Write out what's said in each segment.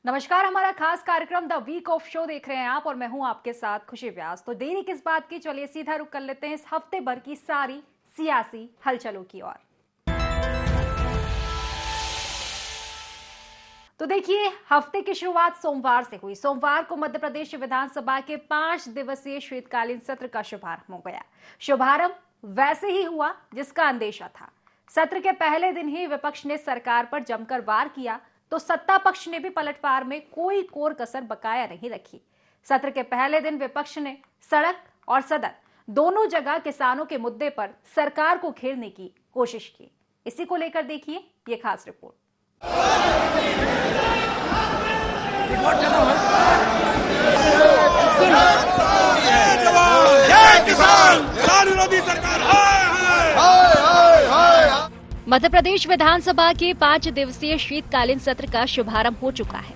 नमस्कार, हमारा खास कार्यक्रम द वीक ऑफ शो देख रहे हैं आप और मैं हूं आपके साथ खुशी व्यास। तो देरी किस बात की, चलिए सीधा रुख कर लेते हैं इस हफ्ते भर की सारी सियासी हलचलों की ओर। तो देखिए, हफ्ते की शुरुआत सोमवार से हुई। सोमवार को मध्य प्रदेश विधानसभा के 5 दिवसीय शीतकालीन सत्र का शुभारंभ हो गया। शुभारंभ वैसे ही हुआ जिसका अंदेशा था। सत्र के पहले दिन ही विपक्ष ने सरकार पर जमकर वार किया तो सत्ता पक्ष ने भी पलटवार में कोई कोर कसर बकाया नहीं रखी। सत्र के पहले दिन विपक्ष ने सड़क और सदन दोनों जगह किसानों के मुद्दे पर सरकार को घेरने की कोशिश की। इसी को लेकर देखिए ये खास रिपोर्ट। मध्य प्रदेश विधानसभा के 5 दिवसीय शीतकालीन सत्र का शुभारंभ हो चुका है।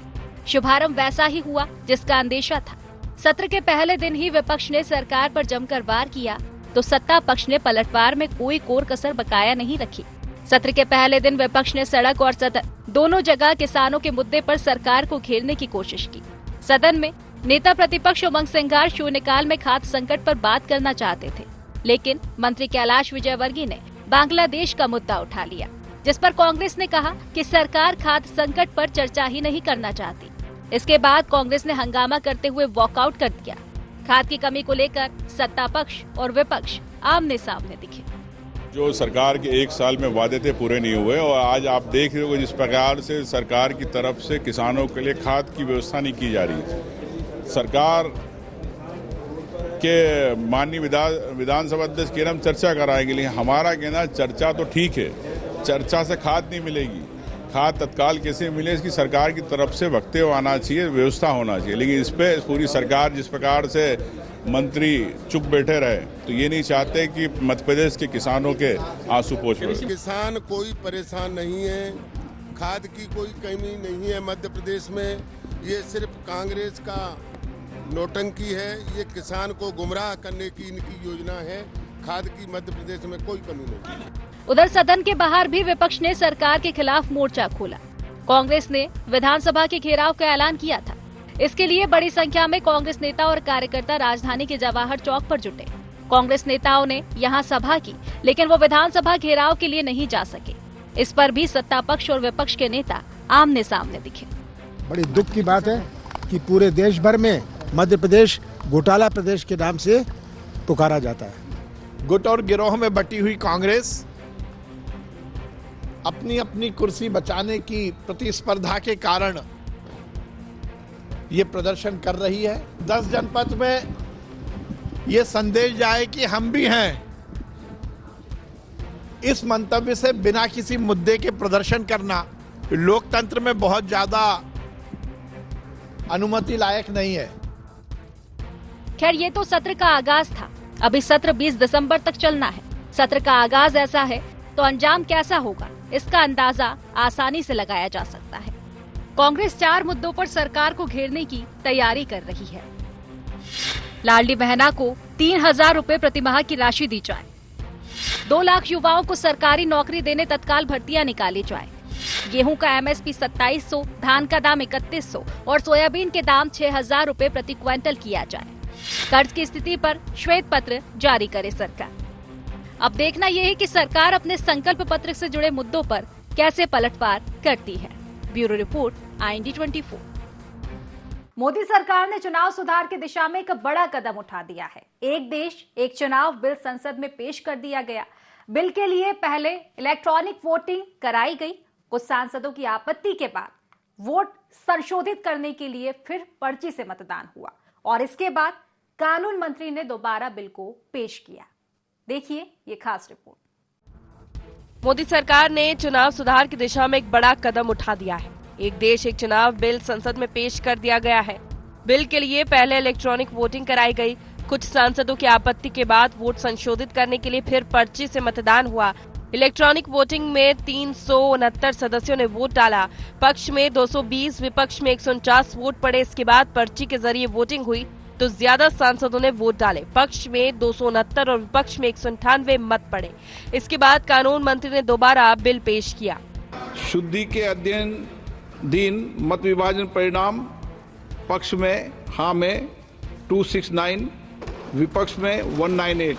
शुभारंभ वैसा ही हुआ जिसका अंदेशा था। सत्र के पहले दिन ही विपक्ष ने सरकार पर जमकर वार किया तो सत्ता पक्ष ने पलटवार में कोई कोर कसर बकाया नहीं रखी। सत्र के पहले दिन विपक्ष ने सड़क और सदन दोनों जगह किसानों के मुद्दे पर सरकार को घेरने की कोशिश की। सदन में नेता प्रतिपक्ष उमंग सिंघार शून्यकाल में खाद्य संकट पर बात करना चाहते थे, लेकिन मंत्री कैलाश विजयवर्गीय ने बांग्लादेश का मुद्दा उठा लिया, जिस पर कांग्रेस ने कहा कि सरकार खाद्य संकट पर चर्चा ही नहीं करना चाहती। इसके बाद कांग्रेस ने हंगामा करते हुए वॉकआउट कर दिया। खाद्य की कमी को लेकर सत्ता पक्ष और विपक्ष आमने सामने दिखे। जो सरकार के 1 साल में वादे थे पूरे नहीं हुए और आज आप देख रहे हो जिस प्रकार से सरकार की तरफ से किसानों के लिए खाद की व्यवस्था नहीं की जा रही। सरकार के माननीय विधानसभा अध्यक्ष के हम चर्चा कराएंगे, लेकिन हमारा कहना चर्चा तो ठीक है, चर्चा से खाद नहीं मिलेगी। खाद तत्काल कैसे मिले इसकी सरकार की तरफ से वक्तव्य आना चाहिए, व्यवस्था होना चाहिए। लेकिन इस पे पूरी सरकार जिस प्रकार से मंत्री चुप बैठे रहे तो ये नहीं चाहते कि मध्य प्रदेश के किसानों के आंसू पोंछ रहे। किसान कोई परेशान नहीं है, खाद की कोई कमी नहीं है मध्य प्रदेश में। ये सिर्फ कांग्रेस का नौटंकी है, ये किसान को गुमराह करने की इनकी योजना है। खाद की मध्य प्रदेश में कोई कमी नहीं। उधर सदन के बाहर भी विपक्ष ने सरकार के खिलाफ मोर्चा खोला। कांग्रेस ने विधानसभा के घेराव का ऐलान किया था। इसके लिए बड़ी संख्या में कांग्रेस नेता और कार्यकर्ता राजधानी के जवाहर चौक पर जुटे। कांग्रेस नेताओं ने यहां सभा की, लेकिन वो विधानसभा घेराव के लिए नहीं जा सके। इस पर भी सत्ता पक्ष और विपक्ष के नेता आमने सामने दिखे। बड़ी दुख की बात है कि पूरे देश भर में मध्य प्रदेश घोटाला प्रदेश के नाम से पुकारा जाता है। गुट और गिरोह में बटी हुई कांग्रेस अपनी अपनी कुर्सी बचाने की प्रतिस्पर्धा के कारण ये प्रदर्शन कर रही है। 10 जनपद में ये संदेश जाए कि हम भी हैं। इस मंतव्य से बिना किसी मुद्दे के प्रदर्शन करना लोकतंत्र में बहुत ज्यादा अनुमति लायक नहीं है। खैर, ये तो सत्र का आगाज था। अभी सत्र 20 दिसंबर तक चलना है। सत्र का आगाज ऐसा है तो अंजाम कैसा होगा, इसका अंदाजा आसानी से लगाया जा सकता है। कांग्रेस 4 मुद्दों पर सरकार को घेरने की तैयारी कर रही है। लाडली बहना को 3000 रुपए प्रतिमाह की राशि दी जाए। 2 लाख युवाओं को सरकारी नौकरी देने तत्काल भर्तियां निकाली जाए। गेहूं का एमएसपी 2700, धान का दाम 3100 और सोयाबीन के दाम 6000 रुपए प्रति क्विंटल किया जाए। कर्ज की स्थिति पर श्वेत पत्र जारी करे सरकार। अब देखना यह है कि सरकार अपने संकल्प पत्र से जुड़े मुद्दों पर कैसे पलटवार करती है। Bureau report, IND 24। मोदी सरकार ने चुनाव सुधार की दिशा में एक बड़ा कदम उठा दिया है। एक देश एक चुनाव बिल संसद में पेश कर दिया गया। बिल के लिए पहले इलेक्ट्रॉनिक वोटिंग कराई गई। कुछ सांसदों की आपत्ति के बाद वोट संशोधित करने के लिए फिर पर्ची से मतदान हुआ और इसके बाद कानून मंत्री ने दोबारा बिल को पेश किया। देखिए ये खास रिपोर्ट। मोदी सरकार ने चुनाव सुधार की दिशा में एक बड़ा कदम उठा दिया है। एक देश एक चुनाव बिल संसद में पेश कर दिया गया है। बिल के लिए पहले इलेक्ट्रॉनिक वोटिंग कराई गई। कुछ सांसदों की आपत्ति के बाद वोट संशोधित करने के लिए फिर पर्ची से मतदान हुआ। इलेक्ट्रॉनिक वोटिंग में 369 सदस्यों ने वोट डाला। पक्ष में 220, विपक्ष में 149 वोट पड़े। इसके बाद पर्ची के जरिए वोटिंग हुई तो ज्यादा सांसदों ने वोट डाले। पक्ष में 269 और विपक्ष में 198 मत पड़े। इसके बाद कानून मंत्री ने दोबारा बिल पेश किया। शुद्धि के अध्ययन दिन मत विभाजन परिणाम पक्ष में हाँ में 269, विपक्ष में 198।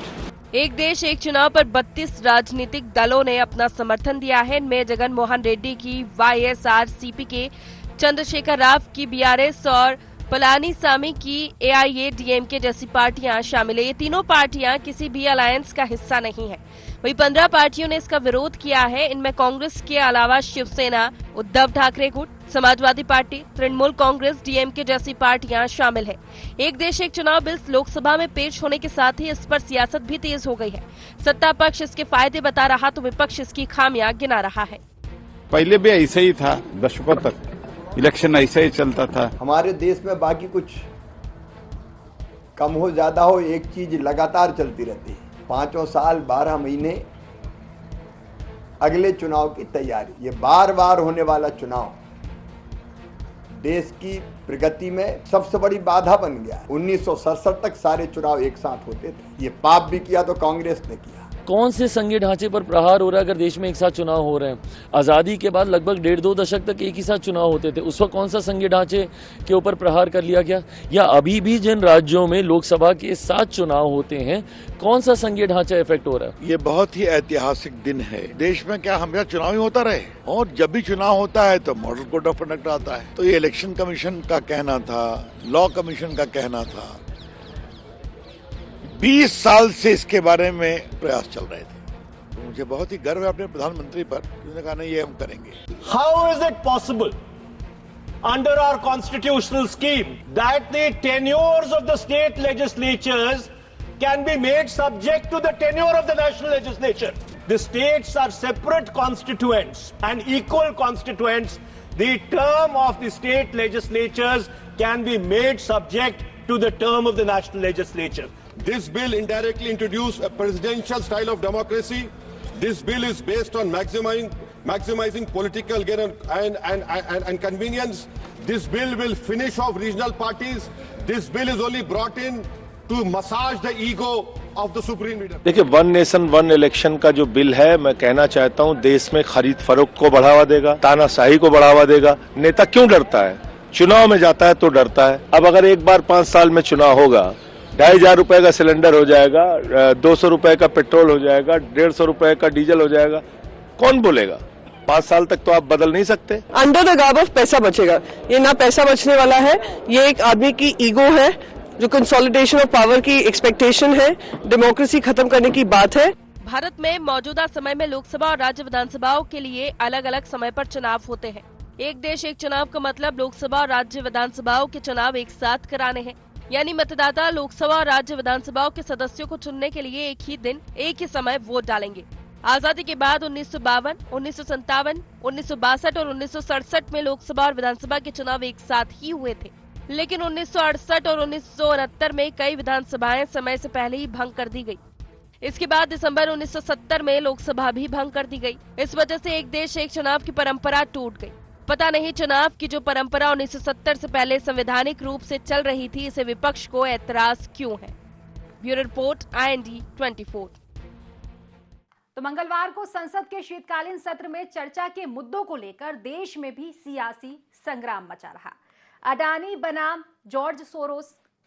एक देश एक चुनाव पर 32 राजनीतिक दलों ने अपना समर्थन दिया है। इनमें जगन मोहन रेड्डी की YSRCP के, चंद्रशेखर राव की BRS और पलानीसामी की AIADMK जैसी पार्टियां शामिल है। ये तीनों पार्टियां किसी भी अलायंस का हिस्सा नहीं है। वहीं 15 पार्टियों ने इसका विरोध किया है। इनमें कांग्रेस के अलावा शिवसेना, उद्धव ठाकरे गुट, समाजवादी पार्टी, तृणमूल कांग्रेस, DMK जैसी पार्टियां शामिल है। एक देश एक चुनाव बिल लोकसभा में पेश होने के साथ ही इस पर सियासत भी तेज हो गई है। सत्ता पक्ष इसके फायदे बता रहा तो विपक्ष इसकी खामियां गिना रहा है। पहले भी ऐसे ही था, दशकों तक इलेक्शन ऐसे ही चलता था। हमारे देश में बाकी कुछ कम हो ज्यादा हो, एक चीज लगातार चलती रहती है, 5 साल 12 महीने अगले चुनाव की तैयारी। ये बार बार होने वाला चुनाव देश की प्रगति में सबसे बड़ी बाधा बन गया। 1967 तक सारे चुनाव एक साथ होते थे। ये पाप भी किया तो कांग्रेस ने किया। कौन से संघीय ढांचे पर प्रहार हो रहा है अगर देश में एक साथ चुनाव हो रहे हैं? आजादी के बाद लगभग 1.5-2 दशक तक एक ही साथ चुनाव होते थे। उस वक्त कौन सा संघीय ढांचे के ऊपर प्रहार कर लिया गया? या अभी भी जिन राज्यों में लोकसभा के 7 चुनाव होते हैं, कौन सा संघीय ढांचा इफेक्ट हो रहा है? ये बहुत ही ऐतिहासिक दिन है। देश में क्या हमेशा चुनाव ही होता रहे? और जब भी चुनाव होता है तो मॉडल कोड ऑफ कंडक्ट आता है। तो ये इलेक्शन कमीशन का कहना था, लॉ कमीशन का कहना था। 20 साल से इसके बारे में प्रयास चल रहे थे। तो मुझे बहुत ही गर्व है अपने प्रधानमंत्री पर, उन्होंने कहा नहीं ये हम करेंगे। How is it possible under our constitutional scheme that the tenures of the state legislatures can be made subject to the tenure of the national legislature? The states are separate constituents and equal constituents. The term of the state legislatures can be made subject to the term of the national legislature. This bill indirectly introduced a presidential style of democracy. This bill is based on maximizing political gain and convenience. This bill will finish off regional parties. This bill is only brought in to massage the ego of the supreme leader. देखिए, 1 nation 1 election का जो bill है, मैं कहना चाहता हूं देश में खरीद फरोख्त को बढ़ावा देगा, तानाशाही को बढ़ावा देगा। नेता क्यों डरता है? चुनाव में जाता है तो डरता है। अब अगर एक बार 5 साल में चुनाव होगा, 2,500 रुपए का सिलेंडर हो जाएगा, 200 रुपए का पेट्रोल हो जाएगा, 150 रुपए का डीजल हो जाएगा, कौन बोलेगा? 5 साल तक तो आप बदल नहीं सकते। अंडर द गार्ड ऑफ पैसा बचेगा। ये ना पैसा बचने वाला है, ये एक आदमी की ईगो है, जो कंसोलिडेशन ऑफ पावर की एक्सपेक्टेशन है, डेमोक्रेसी खत्म करने की बात है। भारत में मौजूदा समय में लोकसभा और राज्य विधानसभाओं के लिए अलग अलग समय पर चुनाव होते हैं। एक देश एक चुनाव का मतलब लोकसभा और राज्य विधानसभाओं के चुनाव एक साथ कराने हैं। यानी मतदाता लोकसभा और राज्य विधानसभाओं के सदस्यों को चुनने के लिए एक ही दिन, एक ही समय वोट डालेंगे। आजादी के बाद 1952, 1957, 1962 और 1967 में लोकसभा और विधानसभा के चुनाव एक साथ ही हुए थे। लेकिन 1968 और 1969 में कई विधानसभाएं समय से पहले ही भंग कर दी गई। इसके बाद दिसंबर 1970 में लोकसभा भी भंग कर दी गई। इस वजह से एक देश एक चुनाव की परंपरा टूट गई। पता नहीं चुनाव की जो परंपरा 1970 से पहले संवैधानिक रूप से चल रही थी, इसे विपक्ष को एतराज क्यों है? Bureau report, IND 24। तो मंगलवार को संसद के शीतकालीन सत्र में चर्चा के मुद्दों को लेकर देश में भी सियासी संग्राम मचा रहा। अडानी बनाम जॉर्ज सोरोस,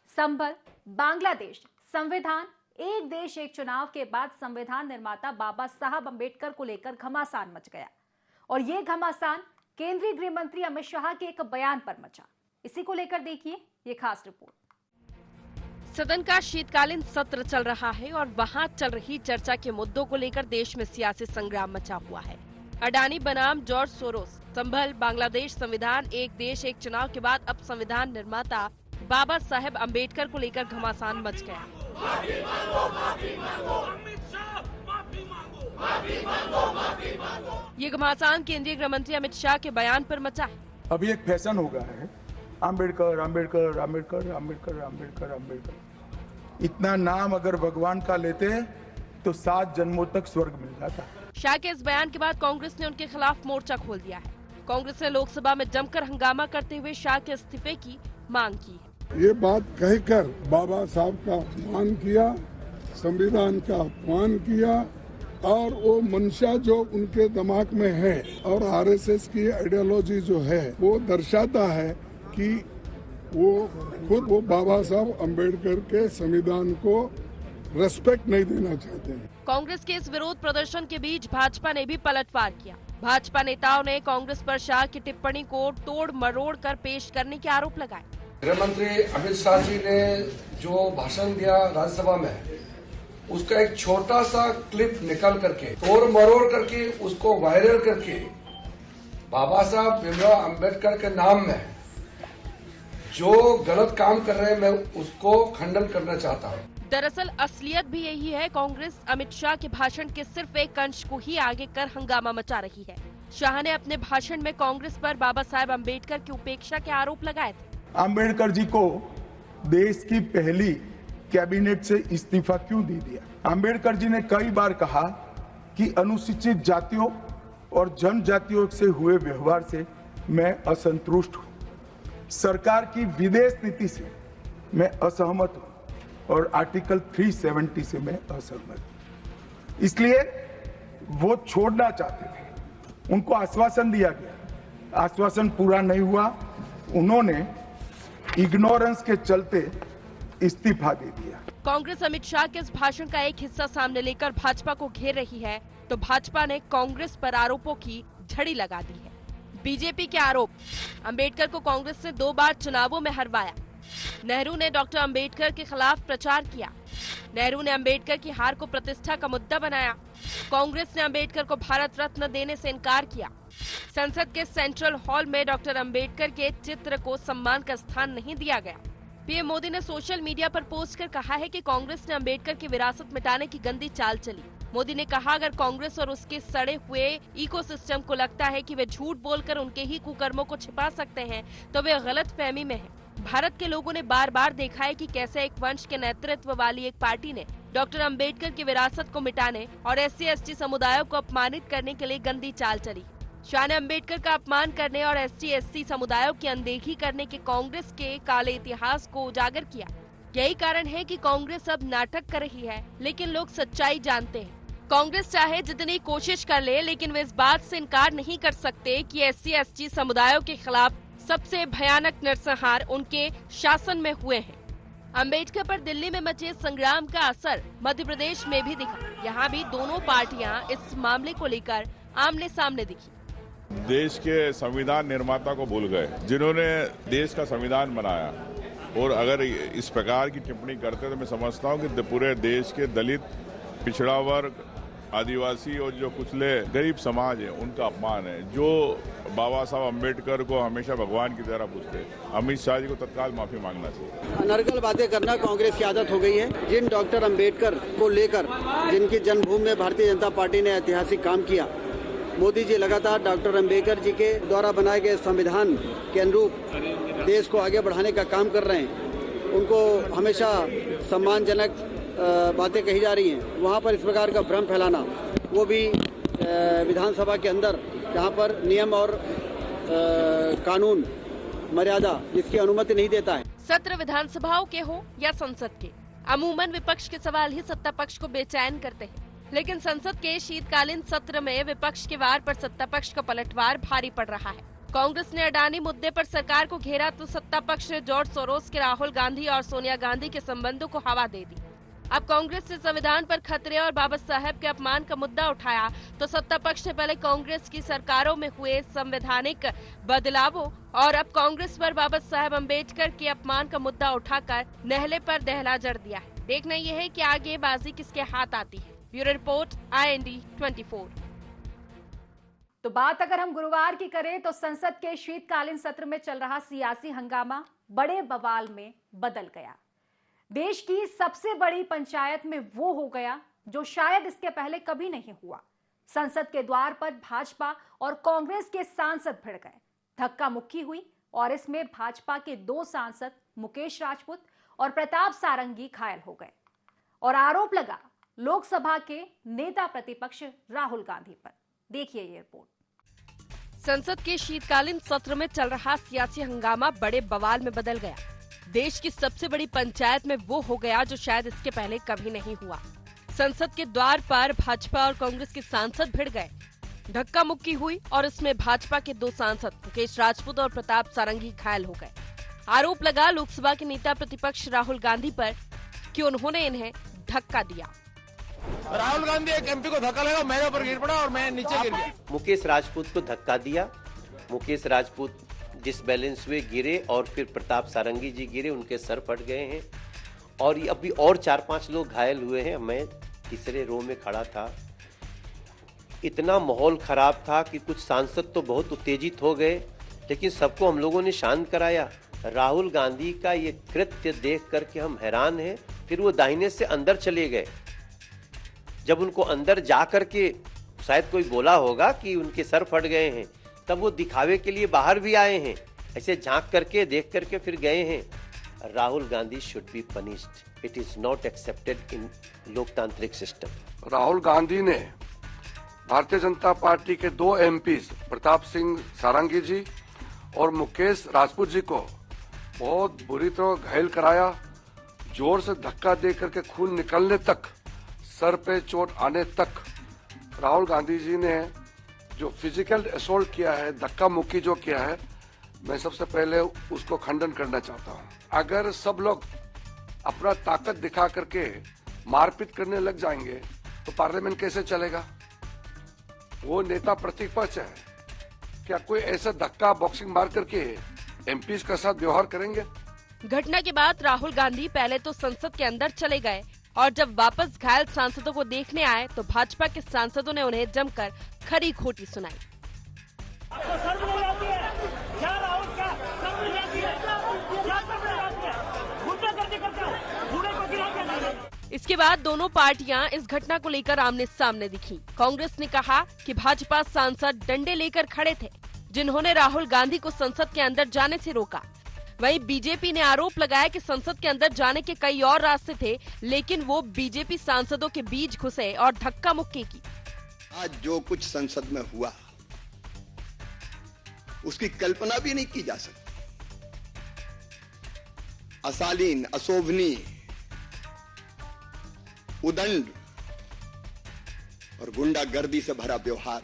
संभल, बांग्लादेश, संविधान, एक देश एक चुनाव के बाद संविधान निर्माता बाबा साहब अंबेडकर को लेकर घमासान मच गया। और ये घमासान केंद्रीय गृह मंत्री अमित शाह के एक बयान पर मचा। इसी को लेकर देखिए ये खास रिपोर्ट। सदन का शीतकालीन सत्र चल रहा है और वहां चल रही चर्चा के मुद्दों को लेकर देश में सियासी संग्राम मचा हुआ है। अडानी बनाम जॉर्ज सोरोस, संभल, बांग्लादेश, संविधान, एक देश एक चुनाव के बाद अब संविधान निर्माता बाबा साहेब अंबेडकर को लेकर घमासान मच गया। ये घमासान केंद्रीय गृह मंत्री अमित शाह के बयान पर मचा है। अभी एक फैशन हो गया है, अंबेडकर अंबेडकर अंबेडकर अंबेडकर अंबेडकर अंबेडकर। इतना नाम अगर भगवान का लेते हैं तो 7 जन्मों तक स्वर्ग मिल जाता है। शाह के इस बयान के बाद कांग्रेस ने उनके खिलाफ मोर्चा खोल दिया है। कांग्रेस ने लोकसभा में जमकर हंगामा करते हुए शाह के इस्तीफे की मांग की है। ये बात कहकर बाबा साहब का अपमान किया, संविधान का अपमान किया और वो मंशा जो उनके दिमाग में है और आरएसएस की आइडियोलॉजी जो है वो दर्शाता है कि वो खुद वो बाबा साहब अम्बेडकर के संविधान को रेस्पेक्ट नहीं देना चाहते हैं। कांग्रेस के इस विरोध प्रदर्शन के बीच भाजपा ने भी पलटवार किया। भाजपा नेताओं ने कांग्रेस पर शाह की टिप्पणी को तोड़ मरोड़ कर पेश करने के आरोप लगाए। गृह मंत्री अमित शाह जी ने जो भाषण दिया राज्यसभा में, उसका एक छोटा सा क्लिप निकल करके तोड़ मरोड़ करके उसको वायरल करके बाबा साहब भीमराव अम्बेडकर के नाम में जो गलत काम कर रहे हैं, मैं उसको खंडन करना चाहता हूँ। दरअसल असलियत भी यही है। कांग्रेस अमित शाह के भाषण के सिर्फ एक अंश को ही आगे कर हंगामा मचा रही है। शाह ने अपने भाषण में कांग्रेस पर बाबा साहेब अम्बेडकर की उपेक्षा के आरोप लगाए थे। अम्बेडकर जी को देश की पहली कैबिनेट से इस्तीफा क्यों दे दिया? अम्बेडकर जी ने कई बार कहा कि अनुसूचित जातियों और जनजातियों से हुए व्यवहार से मैं असंतुष्ट हूँ। सरकार की विदेश नीति से मैं असहमत हूँ और आर्टिकल 370 से मैं असहमत हूँ। इसलिए वो छोड़ना चाहते थे। उनको आश्वासन दिया गया, आश्वासन पूरा नहीं हुआ। उन्होंने इग्नोरेंस के चलते इस्तीफा दे दिया। कांग्रेस अमित शाह के इस भाषण का एक हिस्सा सामने लेकर भाजपा को घेर रही है, तो भाजपा ने कांग्रेस पर आरोपों की झड़ी लगा दी है। बीजेपी के आरोप, अंबेडकर को कांग्रेस ने 2 बार चुनावों में हरवाया। नेहरू ने डॉक्टर अंबेडकर के खिलाफ प्रचार किया। नेहरू ने अंबेडकर की हार को प्रतिष्ठा का मुद्दा बनाया। कांग्रेस ने अंबेडकर को भारत रत्न देने से इनकार किया। संसद के सेंट्रल हॉल में डॉक्टर अंबेडकर के चित्र को सम्मान का स्थान नहीं दिया गया। पीएम मोदी ने सोशल मीडिया पर पोस्ट कर कहा है कि कांग्रेस ने अंबेडकर की विरासत मिटाने की गंदी चाल चली। मोदी ने कहा, अगर कांग्रेस और उसके सड़े हुए इकोसिस्टम को लगता है कि वे झूठ बोलकर उनके ही कुकर्मों को छिपा सकते हैं, तो वे गलत फहमी में हैं। भारत के लोगों ने बार बार देखा है कि कैसे एक वंश के नेतृत्व वाली एक पार्टी ने डॉक्टर अंबेडकर की विरासत को मिटाने और SC/ST समुदायों को अपमानित करने के लिए गंदी चाल चली। शाह ने अंबेडकर का अपमान करने और SC/ST समुदायों की अनदेखी करने के कांग्रेस के काले इतिहास को उजागर किया। यही कारण है कि कांग्रेस अब नाटक कर रही है, लेकिन लोग सच्चाई जानते हैं। कांग्रेस चाहे जितनी कोशिश कर ले, लेकिन वे इस बात से इनकार नहीं कर सकते कि SC/ST समुदायों के खिलाफ सबसे भयानक नरसंहार उनके शासन में हुए हैं। अंबेडकर पर दिल्ली में मचे संग्राम का असर मध्य प्रदेश में भी दिखा। यहाँ भी दोनों पार्टियां इस मामले को लेकर आमने सामने दिखी। देश के संविधान निर्माता को भूल गए, जिन्होंने देश का संविधान बनाया। और अगर इस प्रकार की टिप्पणी करते तो मैं समझता हूँ कि पूरे देश के दलित, पिछड़ा वर्ग, आदिवासी और जो कुचले गरीब समाज है, उनका अपमान है। जो बाबा साहब अम्बेडकर को हमेशा भगवान की तरह पूछते, अमित शाह जी को तत्काल माफी मांगना चाहिए। अनर्गल बातें करना कांग्रेस की आदत हो गई है। जिन डॉक्टर अम्बेडकर को लेकर, जिनकी जन्मभूमि में भारतीय जनता पार्टी ने ऐतिहासिक काम किया, मोदी जी लगातार डॉक्टर अम्बेडकर जी के द्वारा बनाए गए संविधान के अनुरूप देश को आगे बढ़ाने का काम कर रहे हैं। उनको हमेशा सम्मानजनक बातें कही जा रही हैं। वहाँ पर इस प्रकार का भ्रम फैलाना, वो भी विधानसभा के अंदर, जहाँ पर नियम और कानून मर्यादा जिसकी अनुमति नहीं देता है। सत्र विधानसभाओं के हो या संसद के, अमूमन विपक्ष के सवाल ही सत्ता पक्ष को बेचैन करते हैं। लेकिन संसद के शीतकालीन सत्र में विपक्ष के वार पर सत्ता पक्ष का पलटवार भारी पड़ रहा है। कांग्रेस ने अडानी मुद्दे पर सरकार को घेरा तो सत्ता पक्ष ने जॉर्ज सोरोस के राहुल गांधी और सोनिया गांधी के संबंधों को हवा दे दी। अब कांग्रेस ने संविधान पर खतरे और बाबा साहेब के अपमान का मुद्दा उठाया तो सत्ता पक्ष ने पहले कांग्रेस की सरकारों में हुए संवैधानिक बदलावों और अब कांग्रेस पर बाबा साहेब अम्बेडकर के अपमान का मुद्दा उठाकर नहले पर दहला जड़ दिया है। देखना यह है कि आगे बाजी किसके हाथ आती है। Bureau report, IND 24। तो बात अगर हम गुरुवार की करें तो संसद के शीतकालीन सत्र में चल रहा सियासी हंगामा बड़े बवाल में बदल गया। देश की सबसे बड़ी पंचायत में वो हो गया जो शायद इसके पहले कभी नहीं हुआ। संसद के द्वार पर भाजपा और कांग्रेस के सांसद भिड़ गए, धक्का मुक्की हुई और इसमें भाजपा के 2 सांसद मुकेश राजपूत और प्रताप सारंगी घायल हो गए और आरोप लगा लोकसभा के नेता प्रतिपक्ष राहुल गांधी पर। देखिए ये रिपोर्ट। संसद के शीतकालीन सत्र में चल रहा सियासी हंगामा बड़े बवाल में बदल गया। देश की सबसे बड़ी पंचायत में वो हो गया जो शायद इसके पहले कभी नहीं हुआ। संसद के द्वार पर भाजपा और कांग्रेस के सांसद भिड़ गए। धक्का मुक्की हुई और इसमें भाजपा के 2 सांसद मुकेश राजपूत और प्रताप सारंगी घायल हो गए। आरोप लगा लोकसभा के नेता प्रतिपक्ष राहुल गांधी पर कि उन्होंने इन्हें धक्का दिया। राहुल गांधी एक एमपी को धक्का लगा, मेरे ऊपर गिर पड़ा और मैं नीचे गिर गया। मुकेश राजपूत को धक्का दिया, मुकेश राजपूत डिसबैलेंस हुए, गिरे और फिर प्रताप सारंगी जी गिरे, उनके सर फट गए हैं और अभी और 4-5 लोग घायल हुए हैं। मैं तीसरे रो में खड़ा था। इतना माहौल खराब था कि कुछ सांसद तो बहुत उत्तेजित हो गए, लेकिन सबको हम लोगों ने शांत कराया। राहुल गांधी का ये कृत्य देख करके हम हैरान हैं। फिर वो दाहिने से अंदर चले गए। जब उनको अंदर जा करके शायद कोई बोला होगा कि उनके सर फट गए हैं, तब वो दिखावे के लिए बाहर भी आए हैं, ऐसे झांक करके देख करके फिर गए हैं। Rahul Gandhi should be punished. It is not accepted in लोकतांत्रिक सिस्टम। राहुल गांधी ने भारतीय जनता पार्टी के 2 एमपीज प्रताप सिंह सारंगी जी और मुकेश राजपूत जी को बहुत बुरी तरह घायल कराया। जोर से धक्का दे करके खून निकलने तक, सर पे चोट आने तक राहुल गांधी जी ने जो फिजिकल असोल्ट किया है, धक्का मुक्की जो किया है, मैं सबसे पहले उसको खंडन करना चाहता हूं। अगर सब लोग अपना ताकत दिखा करके मारपीट करने लग जाएंगे तो पार्लियामेंट कैसे चलेगा? वो नेता प्रतिपक्ष है, क्या कोई ऐसा धक्का बॉक्सिंग मार करके एमपीज के साथ व्यवहार करेंगे? घटना के बाद राहुल गांधी पहले तो संसद के अंदर चले गए और जब वापस घायल सांसदों को देखने आए तो भाजपा के सांसदों ने उन्हें जमकर खरी खोटी सुनाई। इसके बाद दोनों पार्टियां इस घटना को लेकर आमने सामने दिखी। कांग्रेस ने कहा कि भाजपा सांसद डंडे लेकर खड़े थे, जिन्होंने राहुल गांधी को संसद के अंदर जाने से रोका। वहीं बीजेपी ने आरोप लगाया कि संसद के अंदर जाने के कई और रास्ते थे, लेकिन वो बीजेपी सांसदों के बीच घुसे और धक्का मुक्की की। आज जो कुछ संसद में हुआ उसकी कल्पना भी नहीं की जा सकती। अशालीन, अशोभनीय, उदंड और गुंडागर्दी से भरा व्यवहार,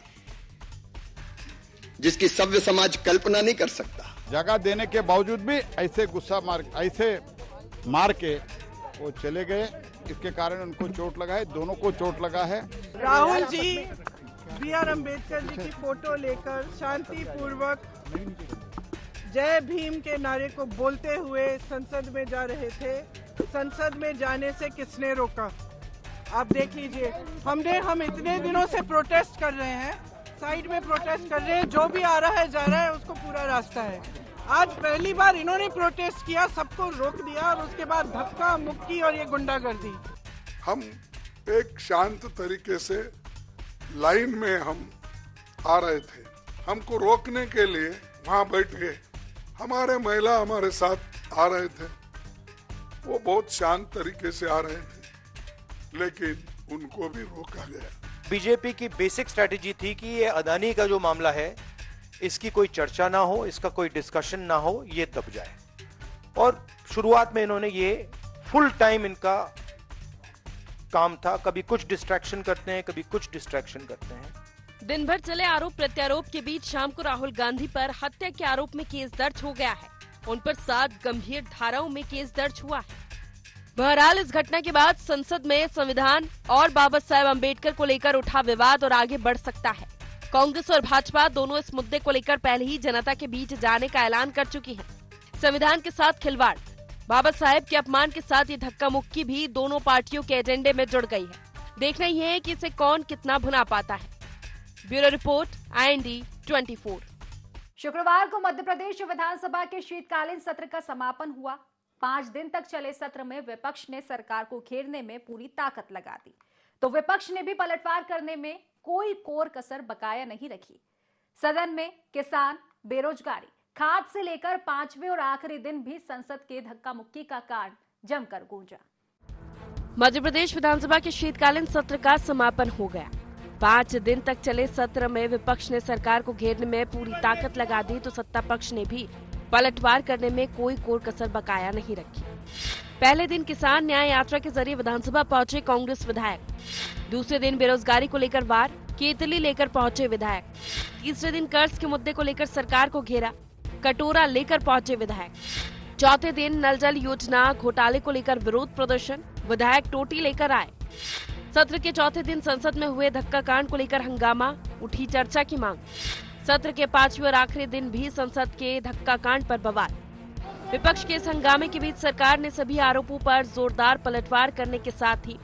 जिसकी सभ्य समाज कल्पना नहीं कर सकता। जगह देने के बावजूद भी ऐसे ऐसे मार के वो चले गए। इसके कारण उनको चोट लगा है, दोनों को चोट लगा है। राहुल जी BR अम्बेडकर जी की फोटो लेकर शांति पूर्वक जय भीम के नारे को बोलते हुए संसद में जा रहे थे। संसद में जाने से किसने रोका? आप देख लीजिए। हम इतने दिनों से प्रोटेस्ट कर रहे हैं, साइड में प्रोटेस्ट कर रहे हैं, जो भी आ रहा है जा रहा है, उसको पूरा रास्ता है। आज पहली बार इन्होंने प्रोटेस्ट किया, सबको रोक दिया और उसके बाद धक्का मुक्की और ये गुंडागर्दी। हम एक शांत तरीके से लाइन में हम आ रहे थे, हमको रोकने के लिए वहां बैठ गए। हमारे महिला हमारे साथ आ रहे थे, वो बहुत शांत तरीके से आ रहे थे, लेकिन उनको भी रोका गया। बीजेपी की बेसिक स्ट्रेटेजी थी कि ये अदानी का जो मामला है, इसकी कोई चर्चा ना हो, इसका कोई डिस्कशन ना हो, ये दब जाए। और शुरुआत में इन्होंने ये फुल टाइम इनका काम था, कभी कुछ डिस्ट्रैक्शन करते हैं, कभी कुछ डिस्ट्रैक्शन करते हैं। दिन भर चले आरोप प्रत्यारोप के बीच शाम को राहुल गांधी पर हत्या के आरोप में केस दर्ज हो गया है। उन पर 7 गंभीर धाराओं में केस दर्ज हुआ है। बहरहाल इस घटना के बाद संसद में संविधान और बाबा साहेब अम्बेडकर को लेकर उठा विवाद और आगे बढ़ सकता है। कांग्रेस और भाजपा दोनों इस मुद्दे को लेकर पहले ही जनता के बीच जाने का ऐलान कर चुकी हैं। संविधान के साथ खिलवाड़, बाबा साहेब के अपमान के साथ ये धक्का मुक्की भी दोनों पार्टियों के एजेंडे में जुड़ गई है। देखना ही है कि इसे कौन कितना भुना पाता है। Bureau report, IND 24। शुक्रवार को मध्य प्रदेश विधानसभा के शीतकालीन सत्र का समापन हुआ। 5 दिन तक चले सत्र में विपक्ष ने सरकार को घेरने में पूरी ताकत लगा दी, तो विपक्ष ने भी पलटवार करने में कोई कोर कसर बकाया नहीं रखी। सदन में किसान, बेरोजगारी, खाद से लेकर 5वें और आखिरी दिन भी संसद के धक्का मुक्की का कांड जमकर गूंजा। मध्य प्रदेश विधानसभा के शीतकालीन सत्र का समापन हो गया। 5 दिन तक चले सत्र में विपक्ष ने सरकार को घेरने में पूरी ताकत लगा दी, तो सत्ता पक्ष ने भी पलटवार करने में कोई कोर कसर बकाया नहीं रखी। पहले दिन किसान न्याय यात्रा के जरिए विधानसभा पहुंचे कांग्रेस विधायक। दूसरे दिन बेरोजगारी को लेकर वार, केतली लेकर पहुंचे विधायक। तीसरे दिन कर्ज के मुद्दे को लेकर सरकार को घेरा, कटोरा लेकर पहुंचे विधायक। चौथे दिन नल जल योजना घोटाले को लेकर विरोध प्रदर्शन, विधायक टोटी लेकर आए। सत्र के चौथे दिन संसद में हुए धक्का कांड को लेकर हंगामा, उठी चर्चा की मांग। सत्र के पांचवें और आखिरी दिन भी संसद के धक्का कांड पर बवाल। विपक्ष के इस हंगामे के बीच सरकार ने सभी आरोपों पर जोरदार पलटवार करने के साथ ही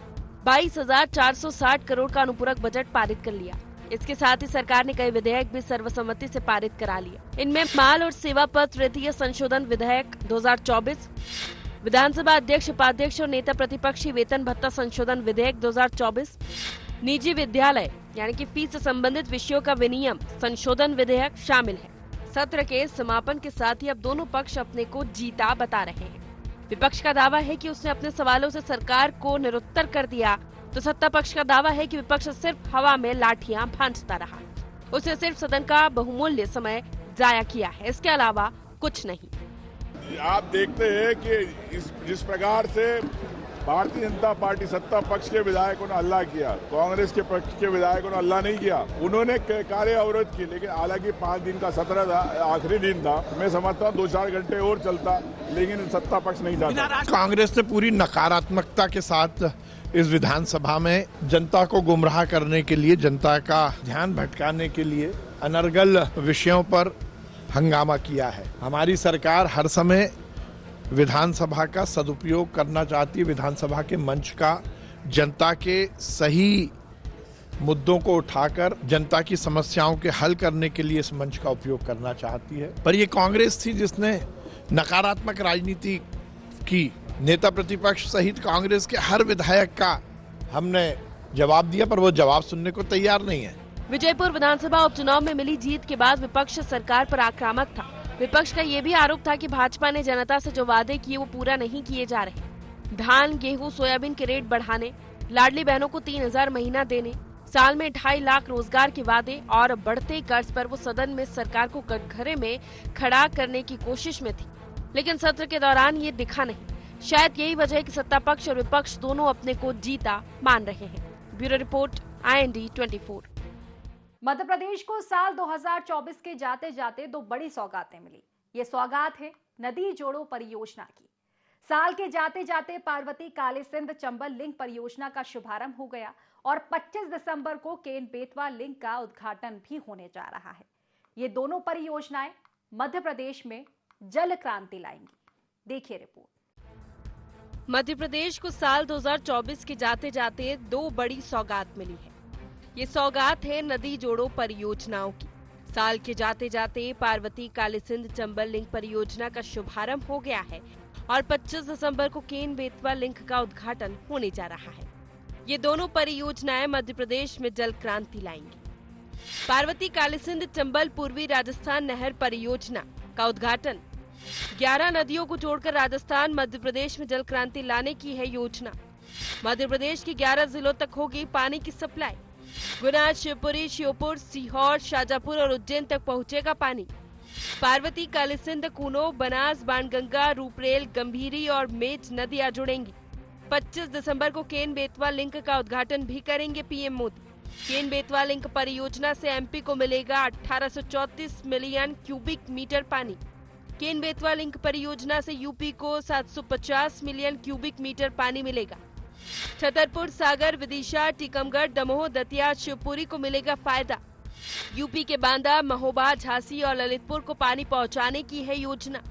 22,460 करोड़ का अनुपूरक बजट पारित कर लिया। इसके साथ ही सरकार ने कई विधेयक भी सर्वसम्मति से पारित करा लिए। इनमें माल और सेवा पर तृतीय संशोधन विधेयक 2024, विधानसभा अध्यक्ष, उपाध्यक्ष और नेता प्रतिपक्षी वेतन भत्ता संशोधन विधेयक 2024, निजी विद्यालय यानी कि फीस से संबंधित विषयों का विनियम संशोधन विधेयक शामिल है। सत्र के समापन के साथ ही अब दोनों पक्ष अपने को जीता बता रहे हैं। विपक्ष का दावा है कि उसने अपने सवालों से सरकार को निरुत्तर कर दिया, तो सत्ता पक्ष का दावा है कि विपक्ष सिर्फ हवा में लाठियां भांजता रहा, उसने सिर्फ सदन का बहुमूल्य समय जाया किया है, इसके अलावा कुछ नहीं। आप देखते हैं कि जिस प्रकार से भारतीय जनता पार्टी सत्ता पक्ष के विधायकों ने हल्ला किया, कांग्रेस के पक्ष के विधायकों ने हल्ला नहीं किया, उन्होंने कार्य अवरोध किए। लेकिन हालांकि 5 दिन का सत्र था, आखिरी दिन था, मैं समझता हूँ 2-4 घंटे और चलता, लेकिन सत्ता पक्ष नहीं चाहता। कांग्रेस ने पूरी नकारात्मकता के साथ इस विधानसभा में जनता को गुमराह करने के लिए, जनता का ध्यान भटकाने के लिए अनर्गल विषयों पर हंगामा किया है। हमारी सरकार हर समय विधानसभा का सदुपयोग करना चाहती है, विधानसभा के मंच का जनता के सही मुद्दों को उठाकर जनता की समस्याओं के हल करने के लिए इस मंच का उपयोग करना चाहती है। पर ये कांग्रेस थी जिसने नकारात्मक राजनीति की। नेता प्रतिपक्ष सहित कांग्रेस के हर विधायक का हमने जवाब दिया, पर वो जवाब सुनने को तैयार नहीं है। विजयपुर विधानसभा उपचुनाव में मिली जीत के बाद विपक्ष सरकार पर आक्रामक था। विपक्ष का ये भी आरोप था कि भाजपा ने जनता से जो वादे किए वो पूरा नहीं किए जा रहे। धान, गेहूं, सोयाबीन के रेट बढ़ाने, लाडली बहनों को 3,000 महीना देने, साल में 2.5 लाख रोजगार के वादे और बढ़ते कर्ज पर वो सदन में सरकार को कटघरे में खड़ा करने की कोशिश में थी। लेकिन सत्र के दौरान ये दिखा नहीं। शायद यही वजह है कि सत्ता पक्ष और विपक्ष दोनों अपने को जीता मान रहे हैं। Bureau report, IND 24। Madhya Pradesh को साल 2024 के जाते जाते 2 बड़ी सौगातें मिली। ये सौगात है नदी जोड़ो परियोजना की। साल के जाते जाते पार्वती काली सिंध चंबल लिंक परियोजना का शुभारंभ हो गया और 25 दिसंबर को केन बेतवा लिंक का उद्घाटन भी होने जा रहा है। ये दोनों परियोजनाएं मध्य प्रदेश में जल क्रांति लाएंगी। देखिए रिपोर्ट। मध्य प्रदेश को साल 2024 के जाते जाते 2 बड़ी सौगात मिली है। ये सौगात है नदी जोड़ो परियोजनाओं की। साल के जाते जाते पार्वती काली सिंध चंबल लिंक परियोजना का शुभारंभ हो गया है और 25 दिसंबर को केन बेतवा लिंक का उद्घाटन होने जा रहा है। ये दोनों परियोजनाएं मध्य प्रदेश में जल क्रांति लाएंगी। पार्वती काली सिंध चंबल पूर्वी राजस्थान नहर परियोजना का उद्घाटन 11 नदियों को जोड़कर राजस्थान मध्य प्रदेश में जल क्रांति लाने की है योजना। मध्य प्रदेश के 11 जिलों तक होगी पानी की सप्लाई। गुना, शिवपुरी, श्योपुर, सीहोर, शाजापुर और उज्जैन तक पहुंचेगा पानी। पार्वती, काली सिंध, कूनो, बनास, बाणगंगा, रूपरेल, गंभीरी और मेच नदियां जुड़ेंगी। 25 दिसंबर को केन बेतवा लिंक का उद्घाटन भी करेंगे पीएम मोदी। केन बेतवा लिंक परियोजना से एमपी को मिलेगा 1834 मिलियन क्यूबिक मीटर पानी। केन बेतवा लिंक परियोजना से यूपी को 750 मिलियन क्यूबिक मीटर पानी मिलेगा। छतरपुर, सागर, विदिशा, टीकमगढ़, दमोह, दतिया, शिवपुरी को मिलेगा फायदा। यूपी के बांदा, महोबा, झांसी और ललितपुर को पानी पहुंचाने की है योजना।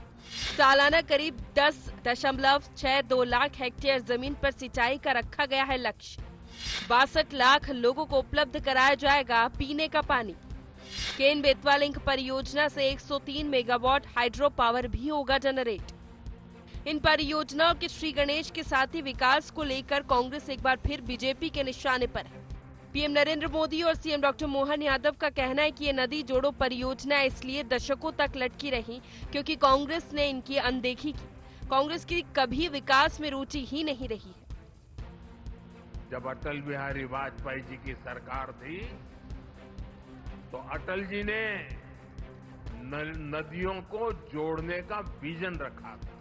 सालाना करीब 10.62 लाख हेक्टेयर जमीन पर सिंचाई का रखा गया है लक्ष्य। 62 लाख लोगों को उपलब्ध कराया जाएगा पीने का पानी। केन बेतवा लिंक परियोजना से 103 मेगावाट हाइड्रो पावर भी होगा जनरेट। इन परियोजनाओं के श्री गणेश के साथ ही विकास को लेकर कांग्रेस एक बार फिर बीजेपी के निशाने पर है। पीएम नरेंद्र मोदी और सीएम डॉक्टर मोहन यादव का कहना है कि ये नदी जोड़ो परियोजना इसलिए दशकों तक लटकी रही क्योंकि कांग्रेस ने इनकी अनदेखी की। कांग्रेस की कभी विकास में रुचि ही नहीं रही है। जब अटल बिहारी वाजपेयी जी की सरकार थी तो अटल जी ने नदियों को जोड़ने का विजन रखा था।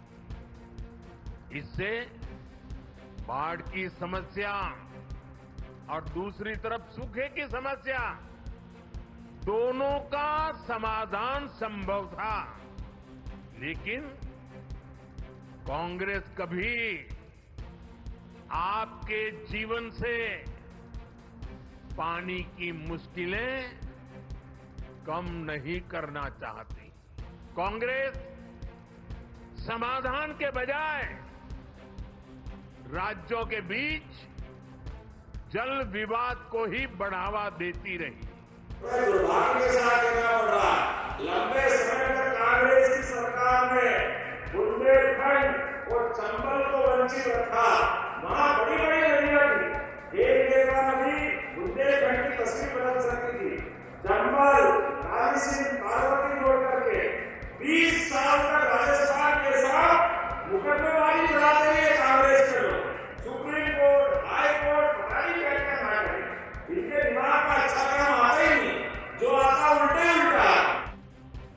इससे बाढ़ की समस्या और दूसरी तरफ सूखे की समस्या दोनों का समाधान संभव था, लेकिन कांग्रेस कभी आपके जीवन से पानी की मुश्किलें कम नहीं करना चाहती। कांग्रेस समाधान के बजाय राज्यों के बीच जल विवाद को ही बढ़ावा देती रही। दुर्भाग्य के साथ कहना पड़ रहा, लंबे समय तक कांग्रेस की सरकार ने बुंदेलखंड और चंबल को वंचित रखा। वहां बड़ी बड़ी नदियां थी, एक जगह भी बुंदेलखंड की तस्वीर बदल सकती थी। चंबल राजसिंह पार्वती जोड़ करके 20 साल तक राजस्थान के साथ मुकदमेबाजी चलाते रहे कांग्रेस के लोग। सुप्रीम कोर्ट, हाई कोर्ट पता नहीं क्या क्या ना करे, इनके दिमाग में अच्छा काम आता ही नहीं, जो आता उल्टा उल्टा।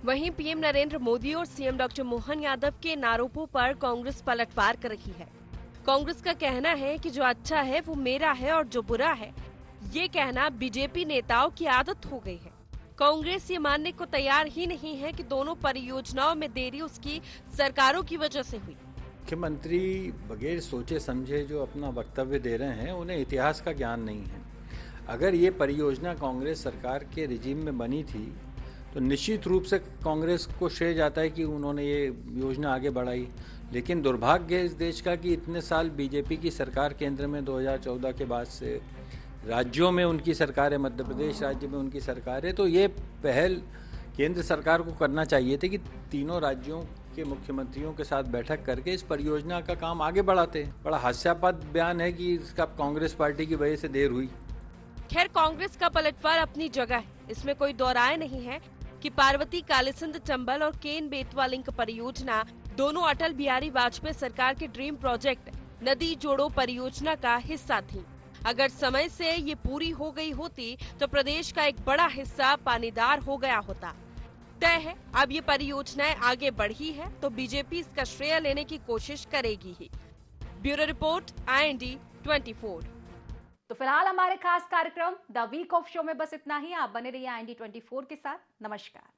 वहीं पीएम नरेंद्र मोदी और सीएम डॉक्टर मोहन यादव के इन आरोपों पर कांग्रेस पलटवार कर रही है। कांग्रेस का कहना है कि जो अच्छा है वो मेरा है और जो बुरा है ये कहना बीजेपी नेताओं की आदत हो गई है। कांग्रेस ये मानने को तैयार ही नहीं है कि दोनों परियोजनाओं में देरी उसकी सरकारों की वजह से हुई। मुख्यमंत्री बगैर सोचे समझे जो अपना वक्तव्य दे रहे हैं, उन्हें इतिहास का ज्ञान नहीं है। अगर ये परियोजना कांग्रेस सरकार के रिजीम में बनी थी तो निश्चित रूप से कांग्रेस को श्रेय जाता है कि उन्होंने ये योजना आगे बढ़ाई। लेकिन दुर्भाग्य है इस देश का कि इतने साल बीजेपी की सरकार केंद्र में 2014 के बाद से राज्यों में उनकी सरकार है, मध्य प्रदेश राज्य में उनकी सरकार है, तो ये पहल केंद्र सरकार को करना चाहिए थी कि तीनों राज्यों के मुख्यमंत्रियों के साथ बैठक करके इस परियोजना का काम आगे बढ़ाते हैं। बड़ा हास्यास्पद बयान है कि इसका कांग्रेस पार्टी की वजह से देर हुई। खैर, कांग्रेस का पलटवार अपनी जगह है, इसमें कोई दो राय नहीं है कि पार्वती कालीसिंध चंबल और केन बेतवा लिंक परियोजना दोनों अटल बिहारी वाजपेयी सरकार के ड्रीम प्रोजेक्ट नदी जोड़ो परियोजना का हिस्सा थी। अगर समय से ये पूरी हो गई होती तो प्रदेश का एक बड़ा हिस्सा पानीदार हो गया होता। तय है अब ये परियोजनाएं आगे बढ़ी है तो बीजेपी इसका श्रेय लेने की कोशिश करेगी ही। Bureau report, IND 24। तो फिलहाल हमारे खास कार्यक्रम द वीक ऑफ शो में बस इतना ही। आप बने रहिए IND 24 के साथ। नमस्कार।